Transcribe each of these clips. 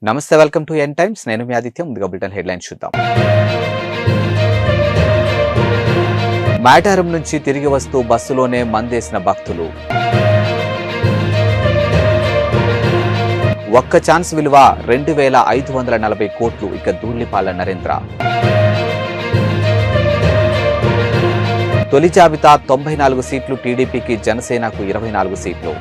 నమస్తే, welcome to n times. నేను మీ ఆదిత్య. ముందుగా బులెటిన్ హెడ్లైన్స్ చూద్దాం. మేడారం నుంచి తిరిగి వస్తూ బస్సులోనే మందేసిన భక్తులు. ఒక్క ఛాన్స్ విలువ 2,540 కోట్లు. ఇక ధూళిపాల నరేంద్ర. తొలి జాబితా 94 సీట్లు టీడీపీకి, జనసేనకు 24 సీట్లు.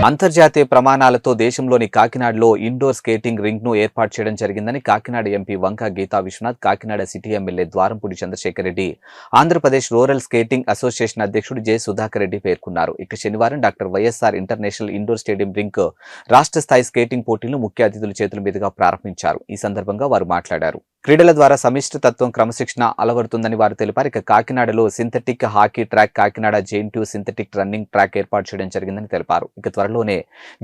అంతర్జాతీయ ప్రమాణాలతో దేశంలోని కాకినాడలో ఇండోర్ స్కేటింగ్ రింగ్ ను ఏర్పాటు చేయడం జరిగిందని Kakinada MP Vanga Geetha Viswanath, Kakinada city MLA Dwarampudi Chandrasekhar Reddy, Andhra Pradesh rural skating association అధ్యక్షుడు జె సుధాకర్ రెడ్డి పేర్కొన్నారు. ఇక శనివారం doctor YSR international indoor stadium ring రాష్ట్ర స్థాయి స్కేటింగ్ పోటీలను ముఖ్య అతిథుల చేతుల మీదుగా ప్రారంభించారు. ఈ సందర్భంగా వారు మాట్లాడారు. క్రీడల ద్వారా సమిష్టి తత్వం, క్రమశిక్షణ అలవడుతుందని వారు తెలిపారు. ఇక కాకినాడలో synthetic hockey track, Kakinada JNTU synthetic running track ఏర్పాటు చేయడం జరిగిందని తెలిపారు. ఇక త్వరలోనే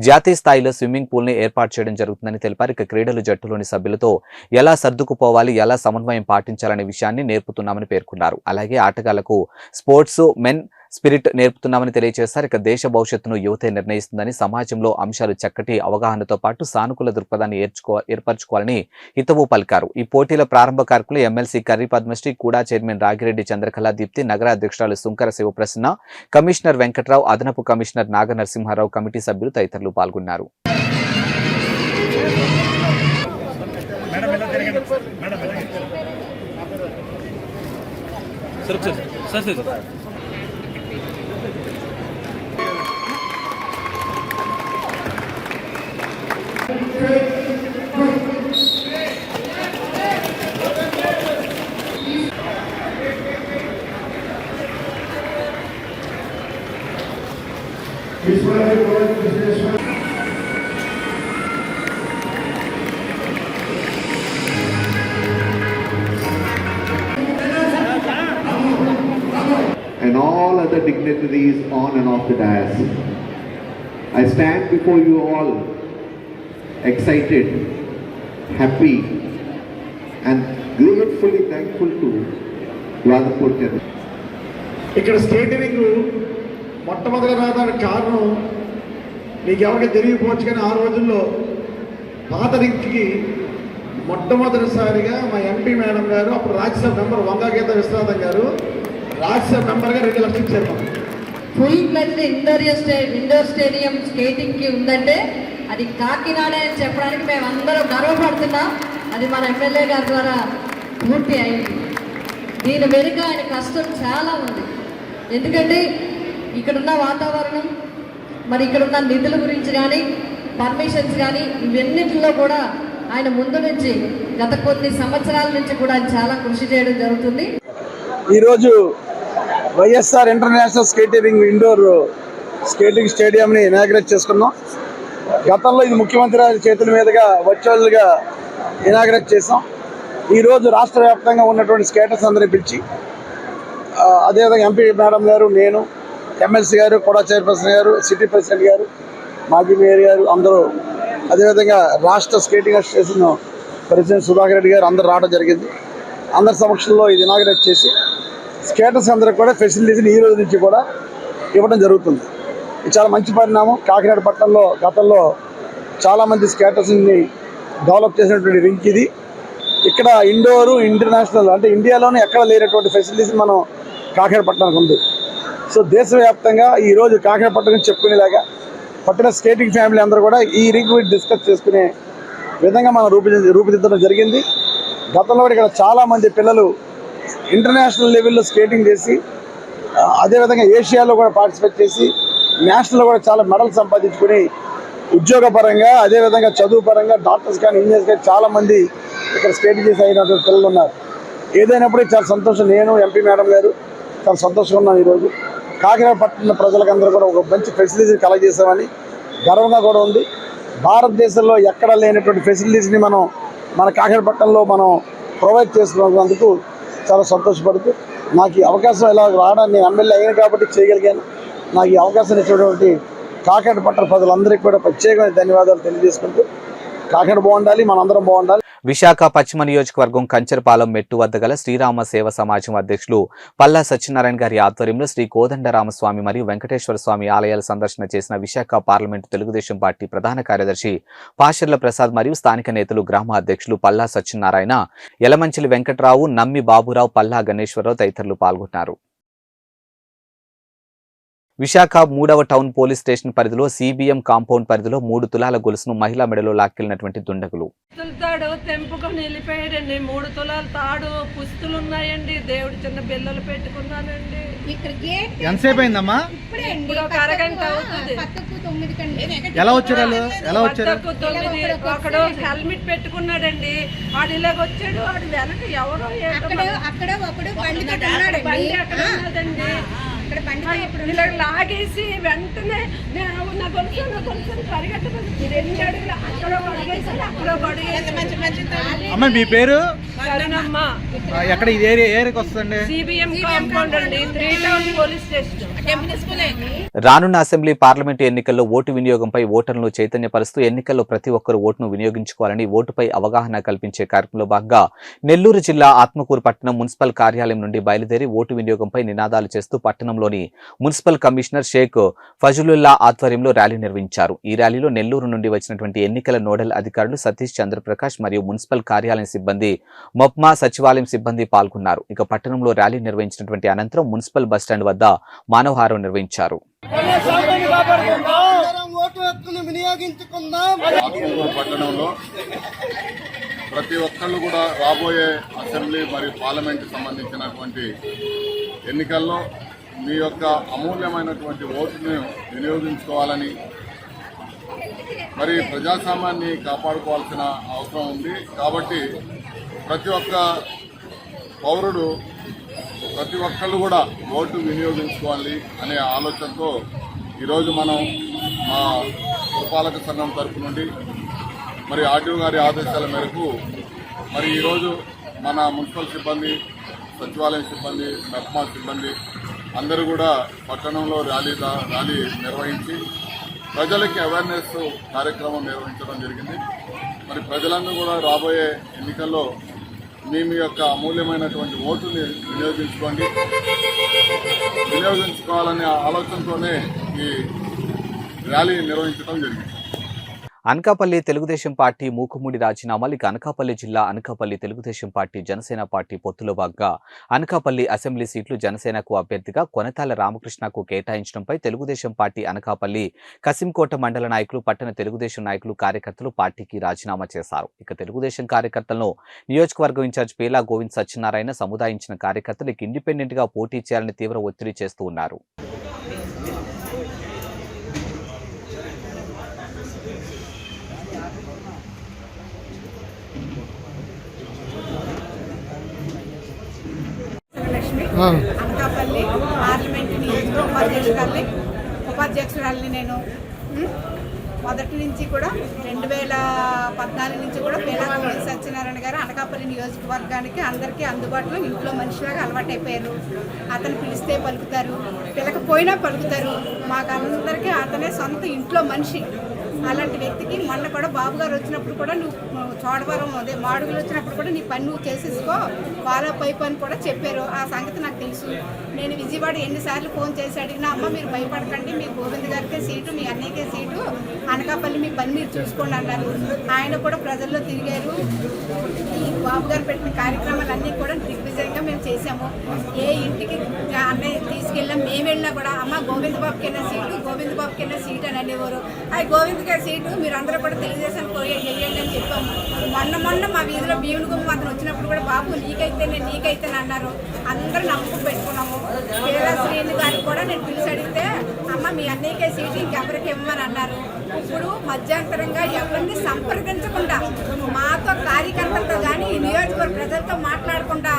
జాతీయ స్థాయిలో స్విమ్మింగ్ పూల్ ని ఏర్పాటు చేయడం జరుగుతుందని తెలిపారు. ఇక క్రీడలు జట్టులోని సభ్యులతో ఎలా సర్దుకుపోవాలి, ఎలా సమన్వయం పాటించాలనే విషయాన్ని నేర్పుతున్నామని పేర్కొన్నారు. అలాగే ఆటగాళ్లకు స్పోర్ట్స్ మెన్ స్పిరిట్ నేర్పుతున్నామని తెలియజేశారు. ఇక దేశ భవిష్యత్తును యువతే నిర్ణయిస్తుందని, సమాజంలో అంశాలు చక్కటి అవగాహనతో పాటు సానుకూల దృక్పథాన్ని ఏర్పరచుకోవాలని హితవు పలికారు. ఈ పోటీల ప్రారంభ కార్యక్రమంలో ఎమ్మెల్సీ కర్రీ పద్మశ్రీ, కూడా చైర్మన్ రాగిరెడ్డి చంద్రకళా దీప్తి, నగర అధ్యక్షురాలు సుంకర శివప్రసన్న, కమిషనర్ వెంకట్రావు, అదనపు కమిషనర్ నాగ నరసింహారావు, కమిటీ సభ్యులు తదితరులు పాల్గొన్నారు. And all other dignitaries on and off the dais. I stand before you all excited, happy and gratefully thankful to Vladampur Chennai. ఇక్కడ స్కేటింగ్ మొట్టమొదటి రావడానికి కారణం మీకు ఎవరికి తెలియకపోవచ్చు, కానీ ఆ రోజుల్లో పాత రింగ్కి మొట్టమొదటిసారిగా మా ఎంపీ మేడం గారు, అప్పుడు రాజ్యసభ మెంబర్ వంగా గీతా విశ్వనాథం గారు రాజ్యసభ మెంబర్గా 2 లక్షలు ఇచ్చారు. ఫుల్ ప్లెజ్డ్ ఇండోర్ స్టేడియం స్కేటింగ్కి ఉందంటే అది కాకినాడ అని చెప్పడానికి మేము అందరం గర్వపడుతున్నాం. అది మన ఎమ్మెల్యే గారి ద్వారా పూర్తి అయింది. దీని వెనుక ఆయన కష్టం చాలా ఉంది. ఎందుకంటే ఇక్కడున్న వాతావరణం, మరి ఇక్కడున్న నిధుల గురించి కానీ, పర్మిషన్స్ కానీ, ఇవన్నింటిలో కూడా ఆయన ముందు నుంచి గత కొన్ని సంవత్సరాల నుంచి కూడా ఆయన చాలా కృషి చేయడం జరుగుతుంది. ఈరోజు YSR international skating indoor skating స్టేడియంని ఇనాగ్రేట్ చేసుకున్నాం. గతంలో ఇది ముఖ్యమంత్రి చేతుల మీదుగా వర్చువల్గా ఇనాగ్రేట్ చేసాం. ఈరోజు రాష్ట్ర వ్యాప్తంగా ఉన్నటువంటి స్కేటర్స్ అందరినీ పిలిచి, అదేవిధంగా ఎంపీ మేడం గారు, నేను, ఎమ్మెల్సీ గారు, కూడా చైర్పర్సన్ గారు, సిటీ ప్రెసిడెంట్ గారు, మాజీ మేయర్ గారు అందరూ, అదేవిధంగా రాష్ట్ర skating association president Sudhakar Reddy గారు అందరూ రావడం జరిగింది. అందరి సమక్షంలో ఇది ఇనాగ్రేట్ చేసి స్కేటర్స్ అందరికి కూడా ఫెసిలిటీస్ని ఈ రోజు నుంచి కూడా ఇవ్వడం జరుగుతుంది. ఇది చాలా మంచి పరిణామం. కాకినాడ పట్టణంలో గతంలో చాలామంది స్కేటర్స్ని డెవలప్ చేసినటువంటి రింక్ ఇది. ఇక్కడ ఇండోరు ఇంటర్నేషనల్ అంటే ఇండియాలోనే ఎక్కడ లేనటువంటి ఫెసిలిటీస్ మనం కాకినాడ పట్టణానికి ఉంది. సో దేశవ్యాప్తంగా ఈరోజు కాకినాడ పట్టణం చెప్పుకునేలాగా పట్టణ స్కేటింగ్ ఫ్యామిలీ అందరూ కూడా ఈ రింగ్ గురించి డిస్కస్ చేసుకునే విధంగా మనం రూపుదిద్దడం జరిగింది. గతంలో ఇక్కడ చాలామంది పిల్లలు ఇంటర్నేషనల్ లెవెల్లో స్కేటింగ్ చేసి, అదేవిధంగా ఏషియాలో కూడా పార్టిసిపేట్ చేసి, నేషనల్లో కూడా చాలా మెడల్స్ సంపాదించుకుని ఉద్యోగపరంగా, అదేవిధంగా చదువు పరంగా డాక్టర్స్ కానీ, ఇంజనీర్స్ కానీ చాలామంది ఇక్కడ స్కేటింగ్ చేసి అయినటువంటి పిల్లలు ఉన్నారు. ఏదైనప్పుడు చాలా సంతోషం. నేను, ఎంపీ మేడం గారు చాలా సంతోషంగా ఉన్నాం. ఈరోజు కాకినాడ పట్టణ ప్రజలకందరూ కూడా ఒక మంచి ఫెసిలిటీని కలగజేసామని గర్వంగా కూడా ఉంది. భారతదేశంలో ఎక్కడ లేనటువంటి ఫెసిలిటీస్ని మన కాకినాడ పట్టణంలో మనం ప్రొవైడ్ చేసుకున్నందుకు చాలా సంతోషపడుతూ, నాకు ఈ అవకాశం ఇలా రావడానికి నేను ఎమ్మెల్యే అయినా కాబట్టి చేయగలిగాను. నాకు ఈ అవకాశం ఇచ్చినటువంటి కాకినాడ పట్టణ ప్రజలందరికీ కూడా ప్రత్యేకమైన ధన్యవాదాలు తెలియజేసుకుంటూ, కాకినాడ బాగుండాలి, మనందరం బాగుండాలి. విశాఖ పశ్చిమ నియోజకవర్గం కంచరపాలెం మెట్టు వద్ద గల శ్రీరామ సేవ సమాజం అధ్యక్షులు పల్లా సత్యనారాయణ గారి ఆధ్వర్యంలో శ్రీ కోదండరామస్వామి మరియు వెంకటేశ్వర స్వామి ఆలయాల సందర్శన చేసిన విశాఖ పార్లమెంటు తెలుగుదేశం పార్టీ ప్రధాన కార్యదర్శి పాషర్ల ప్రసాద్ మరియు స్థానిక నేతలు గ్రామ అధ్యక్షులు పల్లా సత్యనారాయణ, యలమంచిలి వెంకట్రావు, నమ్మి బాబురావు, పల్లా గణేశ్వరరావు తదితరులు పాల్గొన్నారు. విశాఖ 3వ టౌన్ పోలీస్ స్టేషన్ పరిధిలో సిబిఎం కాంపౌండ్ పరిధిలో 3 తులాల గొలుసును మహిళా మెడలో లాక్కెళ్లినటువంటి దుండగులు. తాడు తెంపుకొని వెళ్ళిపోయాడండి. 3 తులాల తాడు పుస్తులు ఉన్నాయండి. దేవుడు చిన్న బిల్లలు పెట్టుకున్నానండి. ఎంతసేపు అయిందమ్మా? ఇప్పుడు ఒక అరగంట అవుతుంది. ఎలా వచ్చారు? ఒకడు హెల్మెట్ పెట్టుకున్నాడండి. వాడు ఇలాగ వచ్చాడు. వాడు వెనక ఎవరో బండి అక్కడ ఉన్నదండి. ఇలా లాగేసి వెంటనే నా గొలుసు పరిగెట్టుకుని 2 అడుగులు అక్కడ పడిగేసాడు, అక్కడ పడిగేసాడు. అమ్మ మీ పేరు? కరుణమ్మ. ఎక్కడ ఇది ఏరియాకి వస్తుంది? సిబిఎం కాంపౌండ్ అండి, 3 టౌన్ పోలీస్ స్టేషన్. రానున్న అసెంబ్లీ పార్లమెంటు ఎన్నికల్లో ఓటు వినియోగంపై ఓటర్లను చైతన్యపరుస్తూ ఎన్నికల్లో ప్రతి ఒక్కరూ ఓటును వినియోగించుకోవాలని ఓటుపై అవగాహన కల్పించే కార్యక్రమంలో భాగంగా నెల్లూరు జిల్లా ఆత్మకూరు పట్టణం మున్సిపల్ కార్యాలయం నుండి బయలుదేరి ఓటు వినియోగంపై నినాదాలు చేస్తూ పట్టణంలోని మున్సిపల్ కమిషనర్ షేక్ ఫజలుల్లా ఆధ్వర్యంలో ర్యాలీ నిర్వహించారు. ఈ ర్యాలీలో నెల్లూరు నుండి వచ్చినటువంటి ఎన్నికల నోడల్ అధికారులు సతీష్ చంద్రప్రకాష్ మరియు మున్సిపల్ కార్యాలయం సిబ్బంది, మొప్మా సచివాలయం సిబ్బంది పాల్గొన్నారు. ఇక పట్టణంలో ర్యాలీ నిర్వహించినటువంటి అనంతరం మున్సిపల్ బస్టాండ్ వద్ద మానవహారం నిర్వహించారు. పట్టణంలో ప్రతి ఒక్కళ్ళు కూడా రాబోయే అసెంబ్లీ మరియు పార్లమెంట్ సంబంధించినటువంటి ఎన్నికల్లో మీ యొక్క అమూల్యమైనటువంటి ఓటును వినియోగించుకోవాలని, మరి ప్రజాస్వామ్యాన్ని కాపాడుకోవాల్సిన అవసరం ఉంది. కాబట్టి ప్రతి ఒక్క పౌరుడు, ప్రతి ఒక్కళ్ళు కూడా ఓటు వినియోగించుకోవాలి అనే ఆలోచనతో ఈరోజు మనం మా పురపాలక సంఘం తరపు నుండి మరి ఆర్డీఓ గారి ఆదేశాల మేరకు మరి ఈరోజు మన మున్సిపల్ సిబ్బంది, సచివాలయం సిబ్బంది, మెప్మా సిబ్బంది అందరూ కూడా పట్టణంలో ర్యాలీ నిర్వహించి ప్రజలకి అవేర్నెస్ కార్యక్రమం నిర్వహించడం జరిగింది. మరి ప్రజలందరూ కూడా రాబోయే ఎన్నికల్లో మీ యొక్క అమూల్యమైనటువంటి ఓటుని వినియోగించుకోవాలనే ఆలోచనతోనే ఈ ర్యాలీ నిర్వహించడం జరిగింది. అనకాపల్లి తెలుగుదేశం పార్టీ మూకుముడి రాజీనామాలు. ఇక అనకాపల్లి జిల్లా అనకాపల్లి తెలుగుదేశం పార్టీ జనసేన పార్టీ పొత్తులో భాగంగా అనకాపల్లి అసెంబ్లీ సీట్లు జనసేనకు అభ్యర్థిగా కొనతాల రామకృష్ణకు కేటాయించడంపై తెలుగుదేశం పార్టీ అనకాపల్లి కసింకోట మండల నాయకులు, పట్టణ తెలుగుదేశం నాయకులు, కార్యకర్తలు పార్టీకి రాజీనామా చేశారు. ఇక తెలుగుదేశం కార్యకర్తలను నియోజకవర్గం ఇన్ఛార్జ్ పేలా గోవింద్ సత్యనారాయణ సముదాయించిన కార్యకర్తలు ఇండిపెండెంట్ గా పోటీ చేయాలని తీవ్ర ఒత్తిడి చేస్తూ ఉన్నారు. అనకాపల్లి పార్లమెంటు నియోజకవర్గ ఉపాధ్యక్షురాలని నేను మొదటి నుంచి కూడా 2014 నుంచి కూడా పేలా గోవింద్ సత్యనారాయణ గారు అనకాపల్లి నియోజకవర్గానికి అందరికీ అందుబాటులో ఇంట్లో మనిషిలాగా అలవాటైపోయారు. అతను పిలిస్తే పలుకుతారు, పిలకపోయినా పలుకుతారు. మాకందరికీ అతనే సొంత ఇంట్లో మనిషి. అలాంటి వ్యక్తికి మొన్న కూడా బాబు గారు వచ్చినప్పుడు కూడా నువ్వు చోడవరం అదే మాడుగులు వచ్చినప్పుడు కూడా నీ పని నువ్వు చేసేసుకో, వాళ్ళ పైపు అని కూడా చెప్పారు. ఆ సంగతి నాకు తెలుసు. నేను విజయవాడ ఎన్నిసార్లు ఫోన్ చేసి అడిగినా, అమ్మ మీరు భయపడకండి, మీ గోవింద్ గారికే సీటు, మీ అన్నయ్యకే సీటు, అనకాపల్లి మీ పని మీరు చూసుకోండి అన్నారు. ఆయన కూడా ప్రజల్లో తిరిగారు. ఈ బాబు గారు పెట్టిన కార్యక్రమాలన్నీ కూడా దిగ్విజయంగా మేము చేసాము. ఏ ఇంటికి అన్నయ్య తీసుకెళ్ళాం, మేము వెళ్ళినా కూడా అమ్మ గోవింద్ బాబుకైనా సీటు, గోవింద్ బాబుకైనా సీటు అని అనేవారు. అది గోవింద్ గారి సీటు మీరు అందరూ కూడా తెలుగుదేశం వేయండి అని చెప్పాము. మొన్న మా వీధిలో భీముని గుమ్మ అతను వచ్చినప్పుడు కూడా బాబు నీకైతే అన్నారు. అందరూ నమ్మకం పెట్టుకున్నాము. పేలా శ్రీని గారికి కూడా నేను పిలిచి అడిగితే అమ్మ మీ అన్నయ్యకే సీటు ఇంకెవరికి ఇవ్వమని అన్నారు. ఇప్పుడు మధ్యంతరంగా ఎవరిని సంప్రదించకుండా మాతో కార్యకర్తలతో కానీ ఈ నియోజకవర్గ ప్రజలతో మాట్లాడకుండా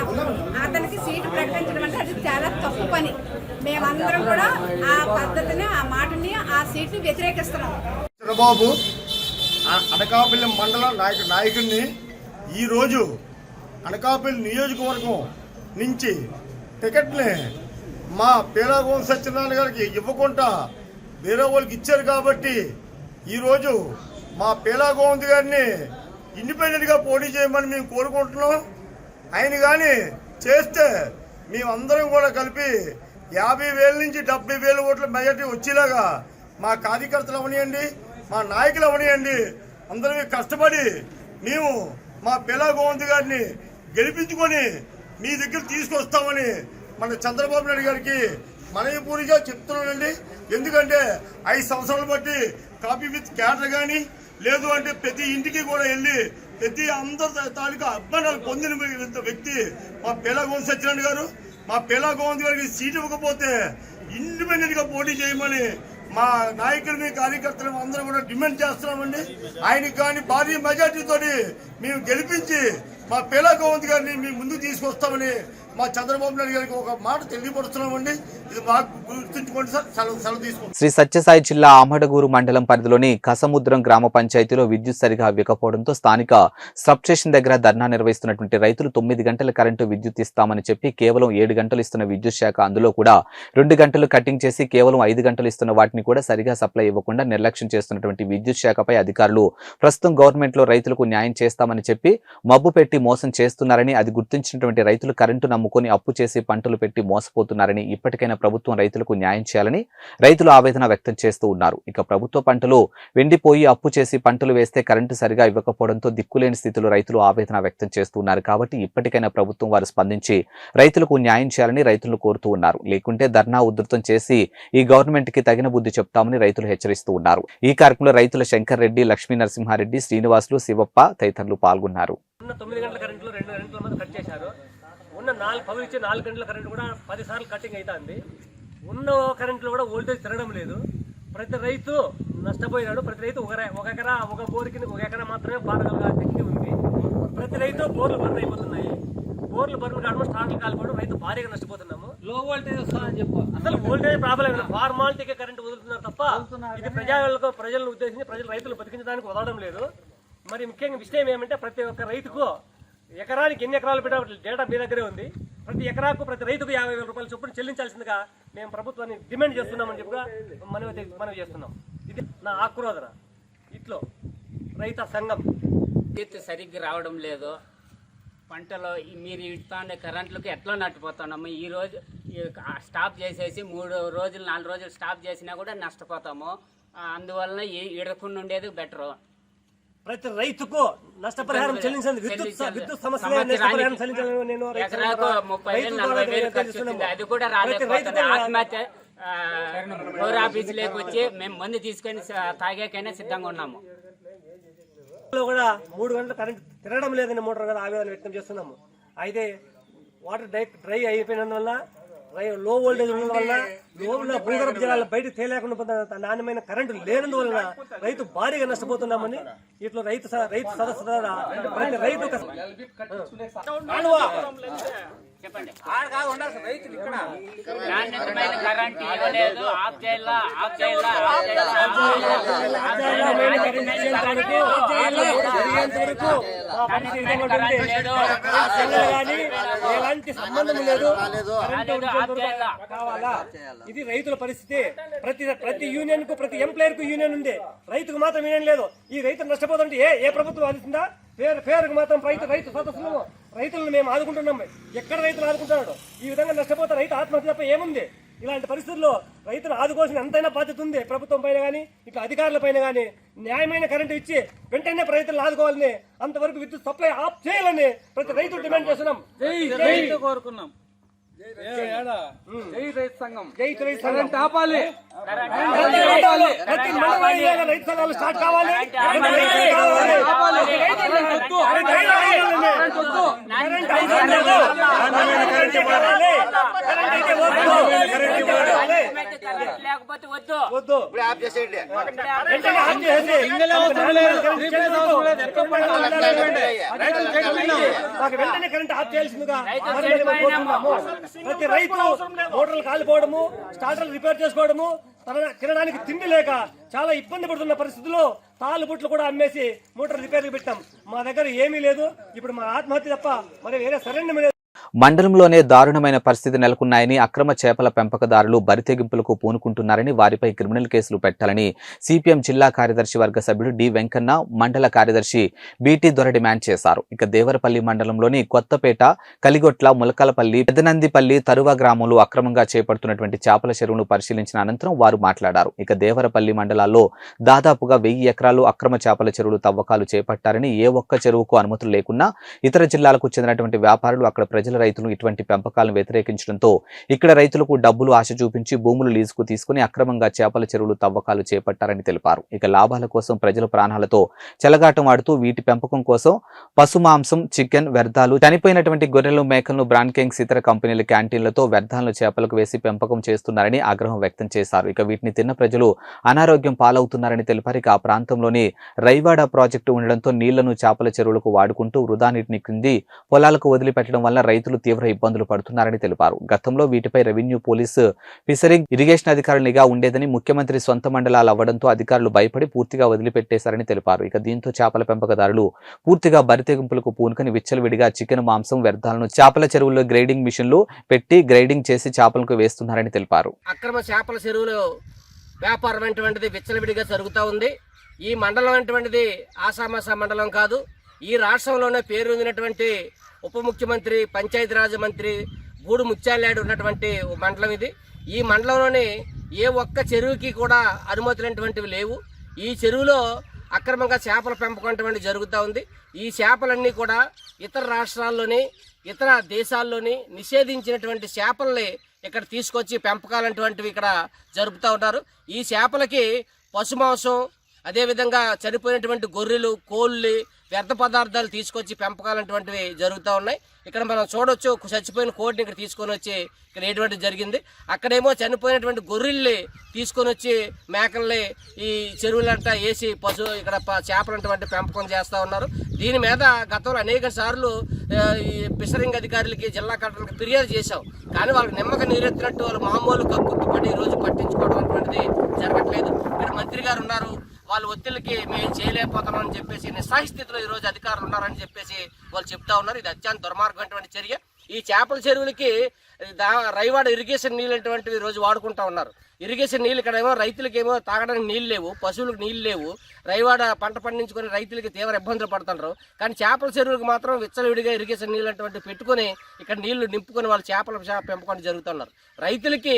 అతనికి సీటు ప్రకటించడం అంటే అది చాలా తప్పు పని. మేమందరం కూడా ఆ పద్ధతిని, ఆ మాటని, ఆ సీట్ని వ్యతిరేకిస్తున్నాం. చంద్రబాబు అనకాపల్లి మండల నాయకుడిని ఈరోజు అనకాపల్లి నియోజకవర్గం నుంచి టికెట్ని మా పేలా గోవింద్ సత్యనారాయణ గారికి ఇవ్వకుండా వేరే వాళ్ళకి ఇచ్చారు. కాబట్టి ఈరోజు మా పేలా గోవింద్ గారిని ఇండిపెండెంట్గా పోటీ చేయమని మేము కోరుకుంటున్నాం. ఆయన కానీ చేస్తే మేమందరం కూడా కలిపి 50,000 నుంచి 70,000 ఓట్ల మెజార్టీ వచ్చేలాగా మా కార్యకర్తలు అవనియండి, మా నాయకులు అవనియండి, అందరం కష్టపడి మేము మా పిల్ల గోవింద్ గారిని గెలిపించుకొని మీ దగ్గర తీసుకొస్తామని మన చంద్రబాబు నాయుడు గారికి మనయపూరిగా చెప్తున్నానండి. ఎందుకంటే 5 సంవత్సరాలు బట్టి కాపీ విత్ క్యాటర్ కానీ లేదు అంటే ప్రతి ఇంటికి కూడా వెళ్ళి ప్రతి అందరి తాలూకా అభిమానాలు పొందిన వ్యక్తి మా పిల్ల గోవింద్ సత్యనారాయణ గారు. మా పిల్ల గోవింద్ గారికి సీట్ ఇవ్వకపోతే ఇండిపెండెంట్గా పోటీ చేయమని మా నాయకులని కార్యకర్తలు అందరూ కూడా డిమాండ్ చేస్తున్నామండి. ఆయనకి కానీ భారీ మెజార్టీతో మేము గెలిపించి మా పిల్ల గోవింద్ గారిని మేము ముందుకు తీసుకొస్తామని మా చంద్రబాబు నాయుడు గారికి ఒక మాట తెలియపరుస్తున్నామండి. ఇది బాగా గుర్తుంచుకోండి సార్. సెలవు తీసుకుంటాం. శ్రీ సత్యసాయి జిల్లా ఆమడగూరు మండలం పరిధిలోని కసముద్రం గ్రామ పంచాయతీలో విద్యుత్ సరిగా ఇవ్వకపోవడంతో స్థానిక సబ్స్టేషన్ దగ్గర ధర్నా నిర్వహిస్తున్నటువంటి రైతులు 9 గంటల కరెంటు విద్యుత్ ఇస్తామని చెప్పి కేవలం 7 గంటలు ఇస్తున్న విద్యుత్ శాఖ అందులో కూడా 2 గంటలు కటింగ్ చేసి కేవలం 5 గంటలు ఇస్తున్న వాటిని కూడా సరిగా సప్లై ఇవ్వకుండా నిర్లక్ష్యం చేస్తున్నటువంటి విద్యుత్ శాఖపై అధికారులు ప్రస్తుతం గవర్నమెంట్ లో రైతులకు న్యాయం చేస్తామని చెప్పి మబ్బు పెట్టి మోసం చేస్తున్నారని, అది గుర్తించినటువంటి రైతులు కరెంటు నమ్ముకొని అప్పు చేసి పంటలు పెట్టి మోసపోతున్నారని, ఇప్పటికైనా ప్రభుత్వం రైతులకు న్యాయం చేయాలని రైతులు ఆవేదన వ్యక్తం చేస్తూ ఉన్నారు. ఇక ప్రభుత్వ పంటలు వెండిపోయి అప్పు చేసి పంటలు వేస్తే కరెంటు సరిగా ఇవ్వకపోవడంతో దిక్కులేని స్థితిలో రైతులు ఆవేదన వ్యక్తం చేస్తూ ఉన్నారు. కాబట్టి ఇప్పటికైనా ప్రభుత్వం వారు స్పందించి రైతులకు న్యాయం చేయాలని రైతులు కోరుతూ ఉన్నారు. లేకుంటే ధర్నా ఉధృతం చేసి ఈ గవర్నమెంట్ కి తగిన బుద్ధి చెప్తామని రైతులు హెచ్చరిస్తూ ఉన్నారు. ఈ కార్యక్రమంలో రైతుల శంకర్ రెడ్డి, లక్ష్మీ నరసింహారెడ్డి, శ్రీనివాసులు, శివప్ప తదితరులు పాల్గొన్నారు. 9 గంటల కరెంట్లో 2 గంటల మంది కట్ చేశారు. ఉన్న 4 గంటల కరెంట్ కూడా 10 సార్లు కటింగ్ అవుతుంది. ఉన్న కరెంట్లో కూడా వోల్టేజ్ తిరగడం లేదు. ప్రతి రైతు నష్టపోయినాడు. ప్రతి రైతు ఒక ఎకరా ఒక బోర్కి 1 ఎకరా మాత్రమే పాడగల శక్తి ఉంది. ప్రతి రైతు బోర్లు బర్న్ అయిపోతున్నాయి. బోర్లు బర్న్ కావడం స్టార్ట్లు కాలిపోవడం రైతు భారీగా నష్టపోతున్నాము. లో వోల్టేజ్ వస్తుందని చెప్పు అసలు వోల్టేజ్ ప్రాబ్లం లేదు. ఫార్మాలిటీకి కరెంట్ వదులుతున్నారు తప్ప ఇది ప్రజలను ఉద్దేశించి రైతులు బతికించడానికి వదలడం లేదు. మరి ముఖ్యంగా విషయం ఏమంటే ప్రతి ఒక్క రైతుకు ఎకరానికి ఎన్ని ఎకరాలు పెట్టే డేటా మీ దగ్గరే ఉంది. ప్రతి ఎకరాకు ప్రతి రైతుకు 50,000 రూపాయలు చొప్పున చెల్లించాల్సిందిగా మేము ప్రభుత్వాన్ని డిమాండ్ చేస్తున్నామని చెప్పగా మనవి చేస్తున్నాం. ఇది నా ఆక్రోధన. ఇట్లో రైత సంఘం విద్యుత్ సరిగ్గా రావడం లేదు. పంటలో మీరు ఇస్తాండే కరెంట్లకు ఎట్లా నట్టుపోతున్నాము. ఈరోజు స్టాప్ చేసేసి 3 రోజులు 4 రోజులు స్టాప్ చేసినా కూడా నష్టపోతాము. అందువలన ఇడకుండా ఉండేది బెటరు. ప్రతి రైతుకు నష్టపరిహారం చెల్లించండి. విద్యుత్ సమస్య ఎకరాకు 30,000-40,000 ఖర్చు వచ్చింది. అది కూడా రాలేకపోతుంది. ఆత్మహత్య పౌర ఆఫీసులోకి వచ్చి మేము మందు తీసుకొని తాగాకైనా సిద్ధంగా ఉన్నాము. కూడా 3 గంటల కరెంట్ తిరగడం లేదని మోటార్ కదా ఆవేదన వ్యక్తం చేస్తున్నాము. అయితే వాటర్ డ్రై అయిపోయినందువల్ల లో వోల్టేజ్ ఉండడం వల్ల లోపల భూగర్భ జలాలు బయటకు తేలేకుండా నాణ్యమైన కరెంటు లేనందువలన రైతు భారీగా నష్టపోతున్నామని ఇట్లా రైతు సదస్సు ద్వారా ప్రతి రైతు చెప్పండి. నాణ్యతమైన కరెంట్ ఇవ్వలేదు. ఆఫ్ చేయాలా ఎలాంటి సంబంధం లేదు. కావాలా? ఇది రైతుల పరిస్థితి. ప్రతి యూనియన్ కు ప్రతి ఎంప్లాయర్ కు యూనియన్ ఉంది. రైతుకు మాత్రం యూనియన్ లేదు. ఈ రైతు నష్టపోతుంటే ఏ ప్రభుత్వం ఆదిస్తుందా? పేరుకు మాత్రం రైతు సదస్సులు రైతులను మేము ఆదుకుంటున్నాం. ఎక్కడ రైతులు ఆదుకుంటున్నాడు? ఈ విధంగా నష్టపోతే రైతు ఆత్మహత్య తప్ప ఏముంది? ఇలాంటి పరిస్థితుల్లో రైతులు ఆదుకోవాల్సిన ఎంతైనా బాధ్యత ఉంది ప్రభుత్వం పైన కానీ ఇట్లా అధికారుల పైన కానీ. న్యాయమైన కరెంటు ఇచ్చి వెంటనే రైతులను ఆదుకోవాలని, అంతవరకు విద్యుత్ సప్లై ఆఫ్ చేయాలని ప్రతి రైతులు డిమాండ్ చేస్తున్నాం. కోరుకున్నాం. జై రైతు సంఘం. ఆపాలి. ప్రతి మండలంలో రైతు సంఘాలు స్టార్ట్ కావాలి. లేకపోతే వద్దు. వెంటనే కరెంట్ ఆఫ్ చేయాల్సిందిగా ప్రతి రైతు మోటార్లు కాలిపోవడము, స్టార్టర్లు రిపేర్ చేసుకోవడము, తినడానికి తిండి లేక చాలా ఇబ్బంది పడుతున్న పరిస్థితుల్లో తాళ్ళు బుట్లు కూడా అమ్మేసి మోటార్ రిపేర్లు పెట్టాం. మా దగ్గర ఏమీ లేదు. ఇప్పుడు మా ఆత్మహత్య తప్ప మరి వేరే సరైన మండలంలోనే దారుణమైన పరిస్థితి నెలకొన్నాయని, అక్రమ చేపల పెంపకదారులు బరితెగింపులకు పూనుకుంటున్నారని, వారిపై క్రిమినల్ కేసులు పెట్టాలని సిపిఎం జిల్లా కార్యదర్శి వర్గ సభ్యుడు డి వెంకన్న, మండల కార్యదర్శి బిటి దొర డిమాండ్ చేశారు. ఇక దేవరపల్లి మండలంలోని కొత్తపేట, కలిగొట్ల, ములకలపల్లి, పెద్దనందిపల్లి, తరువ గ్రామంలో అక్రమంగా చేపడుతున్నటువంటి చేపల చెరువును పరిశీలించిన అనంతరం వారు మాట్లాడారు. ఇక దేవరపల్లి మండలాల్లో దాదాపుగా 1000 ఎకరాలు అక్రమ చేపల చెరువులు తవ్వకాలు చేపట్టారని, ఏ ఒక్క చెరువుకు అనుమతులు లేకున్నా ఇతర జిల్లాలకు చెందినటువంటి వ్యాపారులు, అక్కడ ప్రజల రైతులు ఇటువంటి పెంపకాలను వ్యతిరేకించడంతో ఇక్కడ రైతులకు డబ్బులు ఆశ చూపించి భూములు లీజుకు తీసుకుని అక్రమంగా చేపల చెరువులు తవ్వకాలు చేపట్టారని తెలిపారు. ఇక లాభాల కోసం ప్రజల ప్రాణాలతో చెలగాటం ఆడుతూ వీటి పెంపకం కోసం పశు మాంసం, చికెన్ వ్యర్థాలు, చనిపోయినటువంటి గొర్రెలు, మేకలను బ్రాండ్ కింగ్స్ ఇతర కంపెనీల క్యాంటీన్లతో వ్యర్థాలను చేపలకు వేసి పెంపకం చేస్తున్నారని ఆగ్రహం వ్యక్తం చేశారు. ఇక వీటిని తిన్న ప్రజలు అనారోగ్యం పాలవుతున్నారని తెలిపారు. ఇక ఆ ప్రాంతంలోని రైవాడ ప్రాజెక్టు ఉండడంతో నీళ్లను చేపల చెరువులకు వాడుకుంటూ వృధా నీటిని కింది పొలాలకు వదిలిపెట్టడం వల్ల రైతులు తీవ్ర ఇబ్బందులు పడుతున్నారని తెలిపారు. గతంలో వీటిపై రెవెన్యూ, పోలీసు, ఫిషరింగ్, ఇరిగేషన్ అధికారులు నిఘా ఉండేదని, ముఖ్యమంత్రి సొంత మండలాలు అవ్వడంతో అధికారులు భయపడి పూర్తిగా వదిలిపెట్టేశారని తెలిపారు. ఇక దీంతో చేపల పెంపకదారులు పూర్తిగా బరితెగింపులకు పూనుకొని విచ్చలవిడిగా చికెన్, మాంసం వ్యర్థాలను చేపల చెరువుల్లో గ్రేడింగ్ మిషన్లు పెట్టి గ్రేడింగ్ చేసి చేపలకు వేస్తున్నారని తెలిపారు. అక్రమ చేపల చెరువులు వ్యాపారం అటువంటిది విచ్చలవిడిగా జరుగుతూ ఉంది. ఈ మండలం అటువంటిది ఆసామాసా మండలం కాదు. ఈ రాష్ట్రంలోనే పేరొందినటువంటి ఉప ముఖ్యమంత్రి, పంచాయతీరాజ్ మంత్రి గూడు ముత్యాలనాయుడు ఉన్నటువంటి మండలం ఇది. ఈ మండలంలోని ఏ ఒక్క చెరువుకి కూడా అనుమతులైనటువంటివి లేవు. ఈ చెరువులో అక్రమంగా చేపల పెంపకం అటువంటిది జరుగుతూ ఉంది. ఈ చేపలన్నీ కూడా ఇతర రాష్ట్రాల్లోని, ఇతర దేశాల్లోని నిషేధించినటువంటి చేపల్ని ఇక్కడ తీసుకొచ్చి పెంపకాలటువంటివి ఇక్కడ జరుపుతూ ఉన్నారు. ఈ చేపలకి పశుమాంసం, అదేవిధంగా చనిపోయినటువంటి గొర్రెలు, కోళ్ళు, వ్యర్థ పదార్థాలు తీసుకొచ్చి పెంపకాలటువంటివి జరుగుతూ ఉన్నాయి. ఇక్కడ మనం చూడొచ్చు, చచ్చిపోయిన కోడిని ఇక్కడ తీసుకొని వచ్చి ఇక్కడ ఎటువంటి జరిగింది. అక్కడేమో చనిపోయినటువంటి గొర్రెల్ని తీసుకొని వచ్చి మేకల్ని ఈ చెరువులంట వేసి ఇక్కడ చేపలటువంటి పెంపకం చేస్తూ ఉన్నారు. దీని మీద గతంలో అనేక సార్లు ఈ ఫిషరింగ్ అధికారులకి, జిల్లా కలెక్టర్కి ఫిర్యాదు చేశాం. కానీ వాళ్ళకి నిమ్మక నీరెత్తినట్టు వాళ్ళు మామూలు కక్కుర్తిపడి ఈరోజు పట్టించుకోవడం అటువంటిది జరగట్లేదు. ఇక్కడ మంత్రి గారు ఉన్నారు, వాళ్ళ ఒత్తిడికి మేము చేయలేకపోతామని చెప్పేసి నిస్సహిస్థితిలో ఈరోజు అధికారులు ఉన్నారని చెప్పేసి వాళ్ళు చెప్తా ఉన్నారు. ఇది అత్యంత దుర్మార్గమైనటువంటి చర్య. ఈ చేపల చెరువులకి రైవాడ ఇరిగేషన్ నీళ్ళు అటువంటివి రోజు వాడుకుంటా ఉన్నారు. ఇరిగేషన్ నీళ్ళు ఇక్కడేమో రైతులకేమో తాగడానికి నీళ్ళు లేవు, పశువులకు నీళ్ళు లేవు. రైవాడ పంట పండించుకొని రైతులకి తీవ్ర ఇబ్బందులు పడుతున్నారు. కానీ చేపల చెరువులకు మాత్రం విచ్చలవిడిగా ఇరిగేషన్ నీళ్ళు అటువంటివి పెట్టుకొని ఇక్కడ నీళ్లు నింపుకొని వాళ్ళు చేపల పెంపకం జరుగుతున్నారు. రైతులకి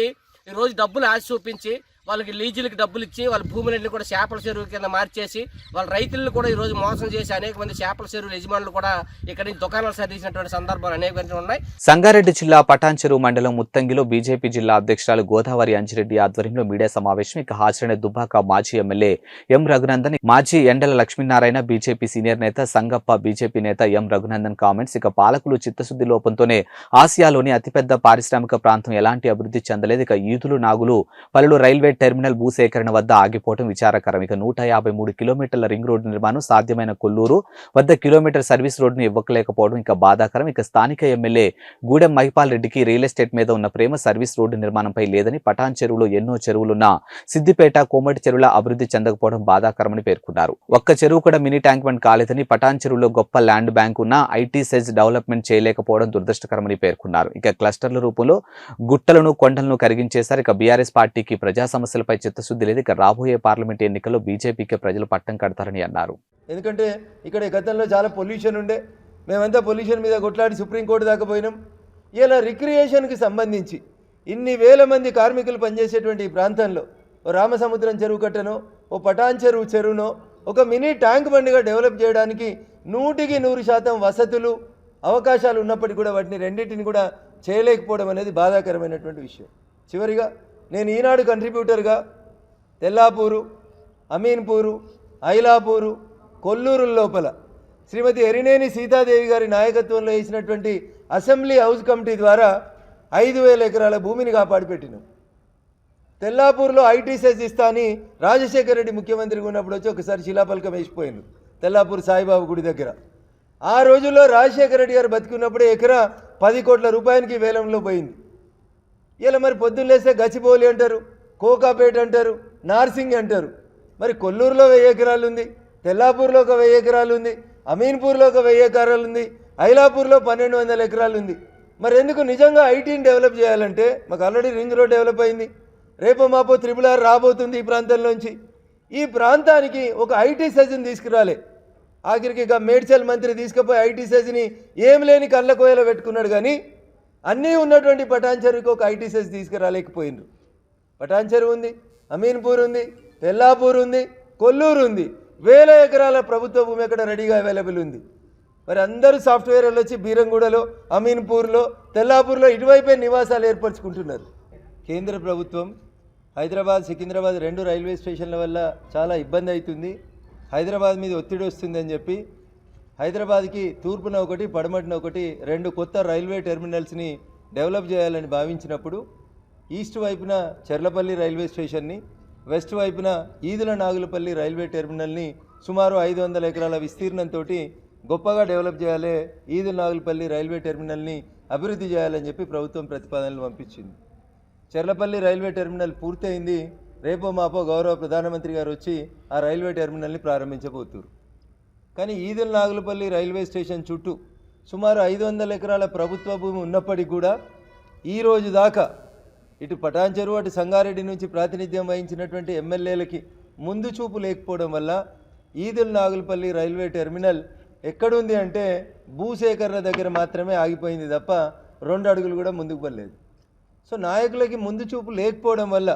ఈరోజు డబ్బులు ఆశ చూపించి వాళ్ళకి లీజులకి డబ్బులు ఇచ్చి వాళ్ళ భూములన్నీ కూడా చేపల చెరువు కింద మార్చేసి వాళ్ళ రైతులను కూడా ఈరోజు మోసం చేసి అనేక మంది చేపల చెరువుల యజమానులు కూడా ఇక్కడ దుకాణాలు సరిసినటువంటి సందర్భాలు అనేక ఉన్నాయి. సంగారెడ్డి జిల్లా పటాన్ చెరువు మండలం ముత్తంగిలో బీజేపీ జిల్లా అధ్యక్షురాలు గోదావరి అంజిరెడ్డి ఆధ్వర్యంలో మీడియా సమావేశం. ఇక హాజరైన దుబ్బాక మాజీ ఎమ్మెల్యే ఎం రఘునందన్, మాజీ ఎండల లక్ష్మీనారాయణ, బీజేపీ సీనియర్ నేత సంగప్ప, బీజేపీ నేత ఎం రఘునందన్ కామెంట్స్. ఇక పాలకులు చిత్తశుద్ధి లోపంతోనే ఆసియాలోని అతిపెద్ద పారిశ్రామిక ప్రాంతం ఎలాంటి అభివృద్ధి చెందలేదు. ఇక ఈదులు, నాగులు, పలులు రైల్వే టెర్మినల్ భూసేకరణ వద్ద ఆగిపోవడం విచారకరం. ఇక 153 కిలోమీటర్ల రింగ్ రోడ్డు నిర్మాణం సాధ్యమైన కొల్లూరు వద్ద కిలోమీటర్ సర్వీస్ రోడ్డును ఇవ్వలేకపోవడం ఇక బాధాకరం. ఇక స్థానిక ఎమ్మెల్యే గూడెం మహిపాల్ రెడ్డికి రియల్ ఎస్టేట్ మీద ఉన్న ప్రేమ సర్వీస్ రోడ్డు నిర్మాణంపై లేదని, పటాన్ చెరువులో ఎన్నో చెరువులున్న సిద్దిపేట, కోమటి చెరువుల అభివృద్ధి చెందకపోవడం బాధాకరమని పేర్కొన్నారు. ఒక్క చెరువు కూడా మినీ ట్యాంక్ బండ్ కాలేదని, పటాన్ చెరువులో గొప్ప ల్యాండ్ బ్యాంక్ ఉన్న ఐటీ సెజ్ డెవలప్మెంట్ చేయలేకపోవడం దురదృష్టకరమని పేర్కొన్నారు. ఇక క్లస్టర్ల రూపంలో గుట్టలను, కొండలను కరిగించేశారు. ఇక బీఆర్ఎస్ పార్టీకి ప్రజా సమస్యలపై చిత్తశుద్ధి లేదు. ఇక రాబోయే పార్లమెంట్ ఎన్నికల్లో బీజేపీకి ప్రజలు పట్టం కడతారని అన్నారు. ఎందుకంటే ఇక్కడ గతంలో చాలా పొల్యూషన్ ఉండే, మేమంతా పొల్యూషన్ మీద కొట్లాడి సుప్రీంకోర్టు దాకా పోయినాం. ఇలా రిక్రియేషన్కి సంబంధించి ఇన్ని వేల మంది కార్మికులు పనిచేసేటువంటి ఈ ప్రాంతంలో ఓ రామసముద్రం చెరువు కట్టనో, ఓ పటాన్ చెరువునో ఒక మినీ ట్యాంక్ బండిగా డెవలప్ చేయడానికి 100% వసతులు, అవకాశాలు ఉన్నప్పటికీ కూడా వాటిని రెండింటిని కూడా చేయలేకపోవడం అనేది బాధాకరమైనటువంటి విషయం. చివరిగా నేను ఈనాడు కంట్రిబ్యూటర్గా తెల్లాపూరు, అమీన్పూరు, ఐలాపూరు, కొల్లూరు లోపల శ్రీమతి ఎరినేని సీతాదేవి గారి నాయకత్వంలో వేసినటువంటి అసెంబ్లీ హౌస్ కమిటీ ద్వారా 5,000 ఎకరాల భూమిని కాపాడి పెట్టినాం. తెల్లాపూర్లో ఐటీ సెజ్ ఇస్తా అని రాజశేఖర రెడ్డి ముఖ్యమంత్రిగా ఉన్నప్పుడు వచ్చి ఒకసారి శిలాపలకం వేసిపోయింది తెల్లాపూర్ సాయిబాబు గుడి దగ్గర. ఆ రోజుల్లో రాజశేఖర రెడ్డి గారు బతికున్నప్పుడే ఎకరా 10 కోట్ల రూపాయలకి వేలంలో పోయింది. ఇలా మరి పొద్దున్న లేస్తే గచ్చిబౌలి అంటారు, కోకాపేట అంటారు, నార్సింగ్ అంటారు. మరి కొల్లూరులో 1000 ఎకరాలు ఉంది, తెల్లాపూర్లో ఒక 1000 ఎకరాలు ఉంది, అమీన్పూర్లో ఒక 1000 ఎకరాలు ఉంది, ఐలాపూర్లో 1200 ఎకరాలు ఉంది. మరి ఎందుకు నిజంగా ఐటీని డెవలప్ చేయాలంటే మాకు ఆల్రెడీ రింగ్ రోడ్ డెవలప్ అయింది, రేపో మాపో RRR రాబోతుంది ఈ ప్రాంతంలోంచి. ఈ ప్రాంతానికి ఒక ఐటీ సెజ్ని తీసుకురాలే. ఆఖరికి ఇక మేడ్చల్ మంత్రి తీసుకుపోయి ఐటీ సెజ్ని ఏం లేని కళ్ళ కోయలో పెట్టుకున్నాడు, కానీ అన్నీ ఉన్నటువంటి పటాన్ చెరువుకి ఒక ఐటీ సెజ్ తీసుకురాలేకపోయినారు. పటాన్ చెరువు ఉంది, అమీన్పూర్ ఉంది, తెల్లాపూర్ ఉంది, కొల్లూరు ఉంది, 1000 ఎకరాల ప్రభుత్వ భూమి అక్కడ రెడీగా అవైలబుల్ ఉంది. మరి అందరూ సాఫ్ట్వేర్ వాళ్ళు వచ్చి బీరంగూడలో, అమీన్పూర్లో, తెల్లాపూర్లో ఇటువైపే నివాసాలు ఏర్పరచుకుంటున్నారు. కేంద్ర ప్రభుత్వం హైదరాబాద్, సికింద్రాబాద్ 2 రైల్వే స్టేషన్ల వల్ల చాలా ఇబ్బంది అవుతుంది, హైదరాబాద్ మీద ఒత్తిడి వస్తుందని చెప్పి హైదరాబాద్కి తూర్పున ఒకటి, పడమటిన ఒకటి 2 కొత్త రైల్వే టెర్మినల్స్ని డెవలప్ చేయాలని భావించినప్పుడు ఈస్ట్ వైపున చెర్లపల్లి రైల్వే స్టేషన్ని, వెస్ట్ వైపున ఈదుల నాగులపల్లి రైల్వే టెర్మినల్ని సుమారు 500 ఎకరాల విస్తీర్ణంతో గొప్పగా డెవలప్ చేయాలి, ఈదుల నాగులపల్లి రైల్వే టెర్మినల్ని అభివృద్ధి చేయాలని చెప్పి ప్రభుత్వం ప్రతిపాదనలు పంపించింది. చెర్లపల్లి రైల్వే టెర్మినల్ పూర్తయింది, రేపో మాపో గౌరవ ప్రధానమంత్రి గారు వచ్చి ఆ రైల్వే టెర్మినల్ని ప్రారంభించబోతున్నారు. కానీ ఈదుల నాగులపల్లి రైల్వే స్టేషన్ చుట్టూ సుమారు 500 ఎకరాల ప్రభుత్వ భూమి ఉన్నప్పటికీ కూడా ఈ రోజు దాకా ఇటు పటాన్ చెరువు, అటు సంగారెడ్డి నుంచి ప్రాతినిధ్యం వహించినటువంటి ఎమ్మెల్యేలకి ముందు చూపు లేకపోవడం వల్ల ఈదుల నాగులపల్లి రైల్వే టెర్మినల్ ఎక్కడుంది అంటే భూసేకరణ దగ్గర మాత్రమే ఆగిపోయింది తప్ప 2 అడుగులు కూడా ముందుకు పడలేదు. సో నాయకులకి ముందు చూపు లేకపోవడం వల్ల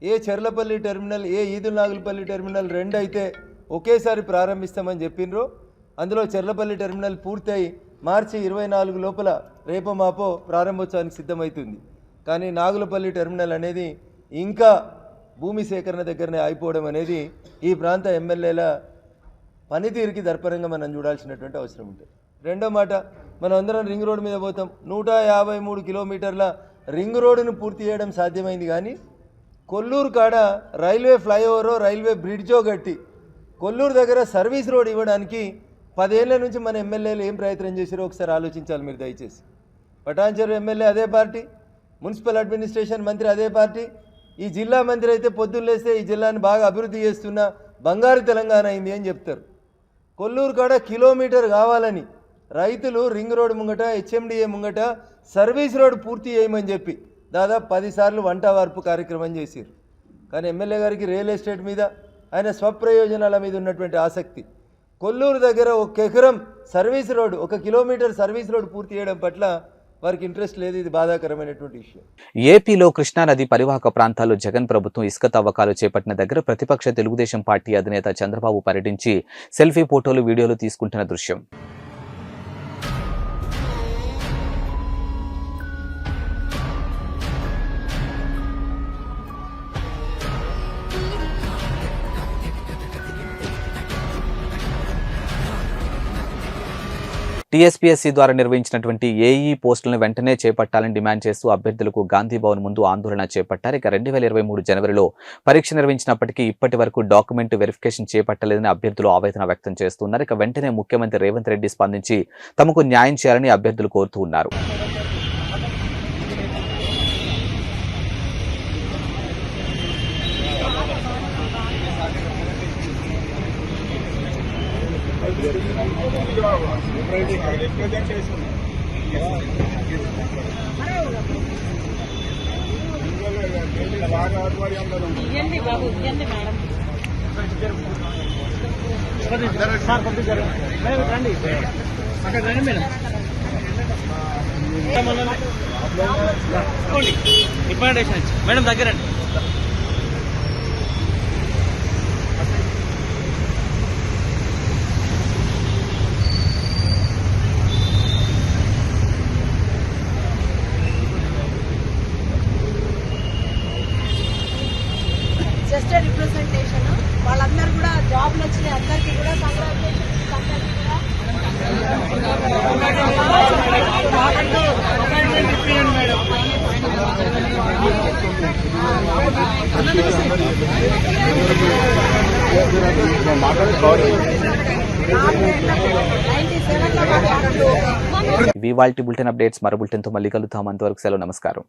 ఏ చెర్లపల్లి టెర్మినల్, ఏ ఈదుల నాగులపల్లి టెర్మినల్ 2 అయితే ఒకేసారి ప్రారంభిస్తామని చెప్పినరో అందులో చెర్లపల్లి టెర్మినల్ పూర్తయి మార్చి 24 లోపల రేపో మాపో ప్రారంభోత్సవానికి సిద్ధమవుతుంది. కానీ నాగులపల్లి టెర్మినల్ అనేది ఇంకా భూమి సేకరణ దగ్గరనే ఆగిపోవడం అనేది ఈ ప్రాంత ఎమ్మెల్యేల పనితీరుకి దర్పణంగా మనం చూడాల్సినటువంటి అవసరం ఉంటుంది. రెండో మాట, మనం అందరం రింగ్ రోడ్ మీద పోతాం, 153 కిలోమీటర్ల రింగ్ రోడ్డును పూర్తి చేయడం సాధ్యమైంది. కానీ కొల్లూరు కాడ రైల్వే ఫ్లైఓవరో రైల్వే బ్రిడ్జో కట్టి కొల్లూరు దగ్గర సర్వీస్ రోడ్ ఇవ్వడానికి 10 ఏళ్ల నుంచి మన ఎమ్మెల్యేలు ఏం ప్రయత్నం చేశారో ఒకసారి ఆలోచించాలి మీరు దయచేసి. పటాన్ చెరువు ఎమ్మెల్యే అదే పార్టీ, మున్సిపల్ అడ్మినిస్ట్రేషన్ మంత్రి అదే పార్టీ, ఈ జిల్లా మంత్రి అయితే పొద్దున్నేస్తే ఈ జిల్లాని బాగా అభివృద్ధి చేస్తున్న బంగారు తెలంగాణ అయింది అని చెప్తారు. కొల్లూరు కాడ కిలోమీటర్ కావాలని రైతులు రింగ్ రోడ్ ముంగట, HMDA ముంగట సర్వీస్ రోడ్ పూర్తి చేయమని చెప్పి దాదాపు 10 సార్లు వంట వార్పు కార్యక్రమం చేశారు. కానీ ఎమ్మెల్యే గారికి రియల్ ఎస్టేట్ మీద, ఆయన స్వప్రయోజనాల మీద ఉన్నటువంటి ఆసక్తి, కొల్లూరు దగ్గర 1 ఎకరం service road, 1 kilometre service road పూర్తి చేయడం పట్ల వారికి ఇంట్రెస్ట్ లేదు. ఇది బాధాకరమైనటువంటి విషయం. ఏపీలో కృష్ణానది పరివాహక ప్రాంతాల్లో జగన్ ప్రభుత్వం ఇసుక తవ్వకాలు చేపట్టిన దగ్గర ప్రతిపక్ష తెలుగుదేశం పార్టీ అధినేత చంద్రబాబు పర్యటించి సెల్ఫీ ఫోటోలు, వీడియోలు తీసుకుంటున్న దృశ్యం. టీఎస్పీఎస్సీ ద్వారా నిర్వహించినటువంటి ఏఈ పోస్టులను వెంటనే చేపట్టాలని డిమాండ్ చేస్తూ అభ్యర్థులకు గాంధీ భవన్ ముందు ఆందోళన చేపట్టారు. ఇక 2023 జనవరిలో పరీక్ష నిర్వహించినప్పటికీ ఇప్పటి వరకు డాక్యుమెంట్ వెరిఫికేషన్ చేపట్టలేదని అభ్యర్థులు ఆవేదన వ్యక్తం చేస్తున్నారు. ఇక వెంటనే ముఖ్యమంత్రి రేవంత్ రెడ్డి స్పందించి తమకు న్యాయం చేయాలని అభ్యర్థులు కోరుతూ ఉన్నారు. మేడం దగ్గర జస్ట్ రిప్రజెంటేషన్, వాళ్ళందరూ కూడా జాబ్లు వచ్చినాయి, అందరికీ కూడా కంగ్రాచులేషన్స్. అందరికీ కూడా ఇవాల్టి బులెటిన్ అప్డేట్స్ మరో బులెటిన్తో మళ్ళీ కలుద్దాం. అంతవరకు సెలవు, నమస్కారం.